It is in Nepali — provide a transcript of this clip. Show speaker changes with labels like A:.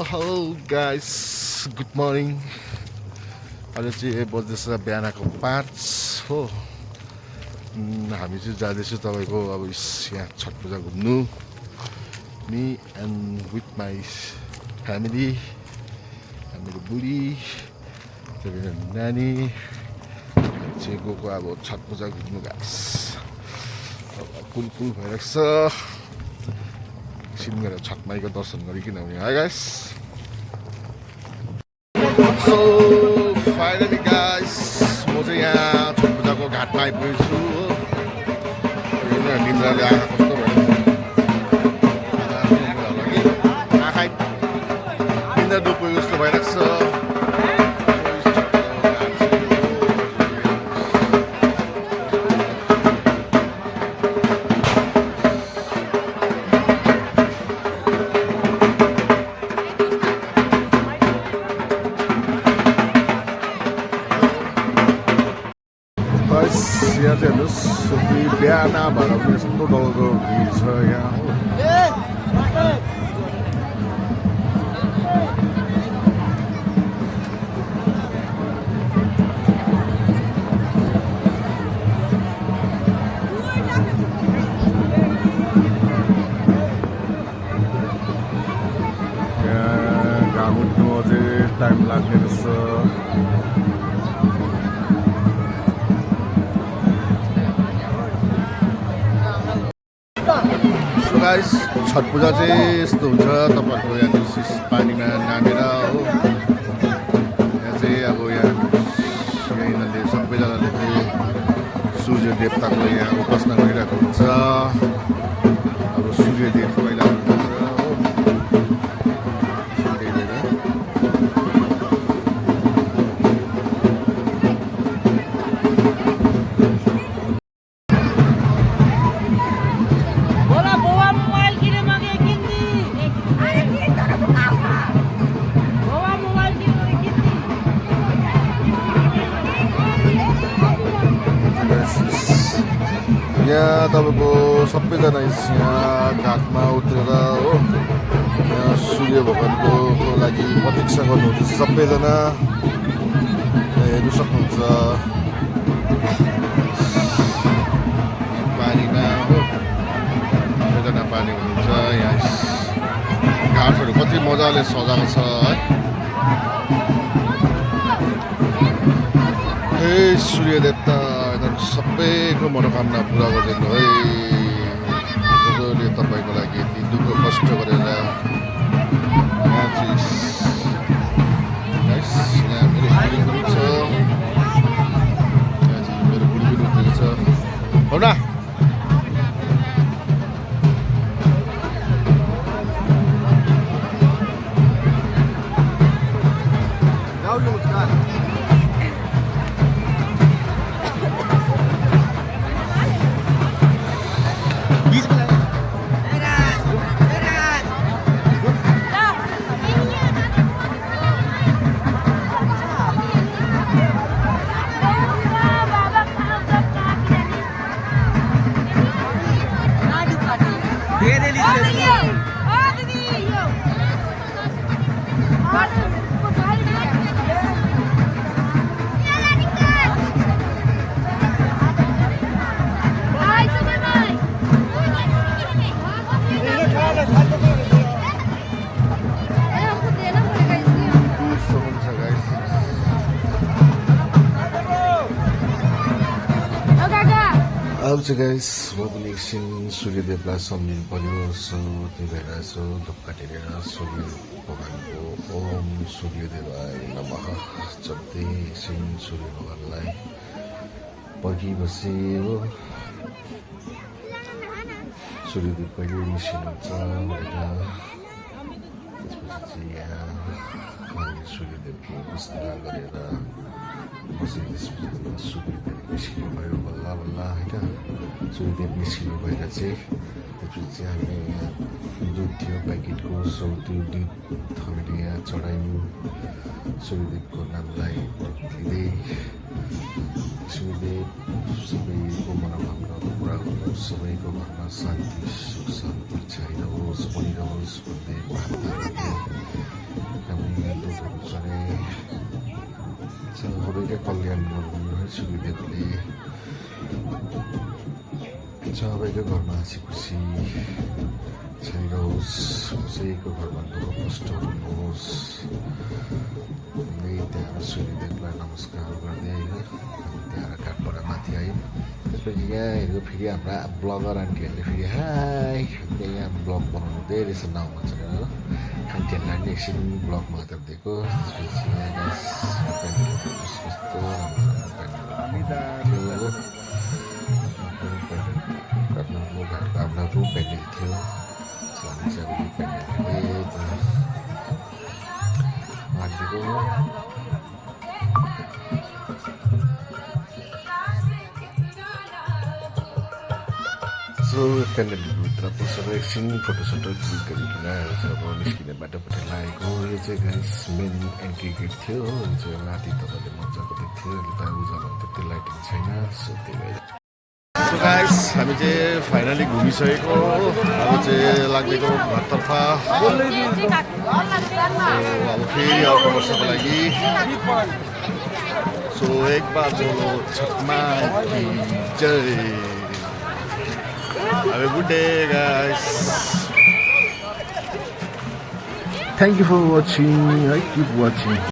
A: Hello guys, good morning. अहिले चाहिँ बज्दैछ बिहानको 5 हो। हामी चाहिँ जाँदैछु तपाईँको अब यहाँ छठ पूजा घुम्नु। Me and with my family, मेरो बुढी, मेरो नानी चाहिँ गएको अब छठ पूजा घुम्नु गाइस। कुल भइरहेको छ। एकछिन गएर छठ माईको दर्शन गरिकन आउने है गाइस। सो फाइनली गाइस म चाहिँ यहाँ छठ पूजाको घाटमा आइपुगेको छु हो। निन्द्राले आँखा कस्तो भइरहेको छ, आँखा निन्द्रा डुबेको जस्तो भइरहेको छ। यहाँ चाहिँ हेर्नुहोस् बिहान भएर पनि यस्तो डरलाग्दो भिड छ यहाँ हो। यहाँ घाम उठ्नु अझै टाइम लाग्ने रहेछ। गाइस छठ पूजा चाहिँ यस्तो हुन्छ तपाईँहरूको यहाँ पानीमा नामेर हो। यहाँ चाहिँ अब यहाँ यिनीहरूले सबैजनाले चाहिँ सूर्य देवताको यहाँ उपासना गरिरहेको हुन्छ। अब सूर्य देव पहिला हुन्छ हो। यहाँ तपाईँको सबैजना यहाँ घाटमा उत्रेर हो, यहाँ सूर्य भगवानको लागि प्रतीक्षा गर्नुहुन्छ सबैजना। हेर्नु सक्नुहुन्छ पानीमा हो, सबैजना पानी हुनुहुन्छ। यहाँ घाटहरू कति मजाले सजाएको छ है। हे सूर्य देवता सबैको मनोकामना पुरा गरिदिनु है। जसले तपाईँको लागि यति दुःख कष्ट गरेर यहाँ चाहिँ यहाँ मेरो बुढी पनि छ, यहाँ चाहिँ मेरो बुढी पनि उठेको छ हो न। अब चाहिँ गाइस म पनि एकछिन सूर्यदेवलाई सम्झिनु पर्यो। सो त्यही भएर यसो ढुक्का टेरेर सूर्य भगवानको ओम सूर्यदेवाय नमः जप्दै एकछिन सूर्य भगवानलाई पर्खिबसे हो। सूर्यदेव कहिले निस्किनुहुन्छ भनेर त्यसपछि चाहिँ यहाँ हामीले सूर्यदेवको उपासना गरेर बसे। त्यसपछि सूर्यदेव निस्किनु भयो बल्ल बल्ल होइन। सूर्यदेव निस्किनु भएर चाहिँ त्यसपछि चाहिँ हामी यहाँ दुध थियो प्याकेटको, सो त्यो दुध हामीले यहाँ चढायौँ सूर्यदेवको नामलाई लिँदै। सूर्यदेव सबैको मनोकामना पुरा गर्नु, सबैको घरमा शान्ति सुख शान्ति छाइरहोस् बनिरहोस् भन्दै प्रार्थना गर्दै सबैका कल्याण गरौँ है सूर्यदेवले सबैको घरमा हाँसी खुसी छाइरहोस् कसैको घरमा दुःख कष्ट हुनुहोस् त्यहाँ सूर्यदेवलाई नमस्कार गर्दै होइन त्यहाँ काठबाट माथि आयौँ त्यसपछि यहाँ हेरेको फेरि हाम्रा ब्लगर आन्टीहरूले फेरि हाई यहाँ ब्लग बनाउनु धेरै रहेछ नाउँ भन्छ आन्टीहरूलाई पनि एकछिन ब्लग मात्र दिएको त्यसपछि यहाँ कस्तो राम्रो काठमाडौँ घाटको आफ्नो रुम पेन्डेल थियो सो पेन्डेलभित्र पसेर एकछिन फोटोसोटो क्लिक गरिकन अब निस्किने बाटोपट्टि लागेको यो चाहिँ गाइस मेन एन्ट्री गेट थियो यो चाहिँ राति तपाईँले मजाको देख्थ्यो अहिले त उज्यालो त्यति लाइटिङ छैन सो त्यही भएर सो गाइस हामी चाहिँ फाइनली घुमिसकेको अब चाहिँ लाग्दैको घरतर्फ अब फेरि अर्को वर्षको लागि सो एक बार बोलो छठमा की जय Have a good day, guys. Thank you for watching. I keep watching.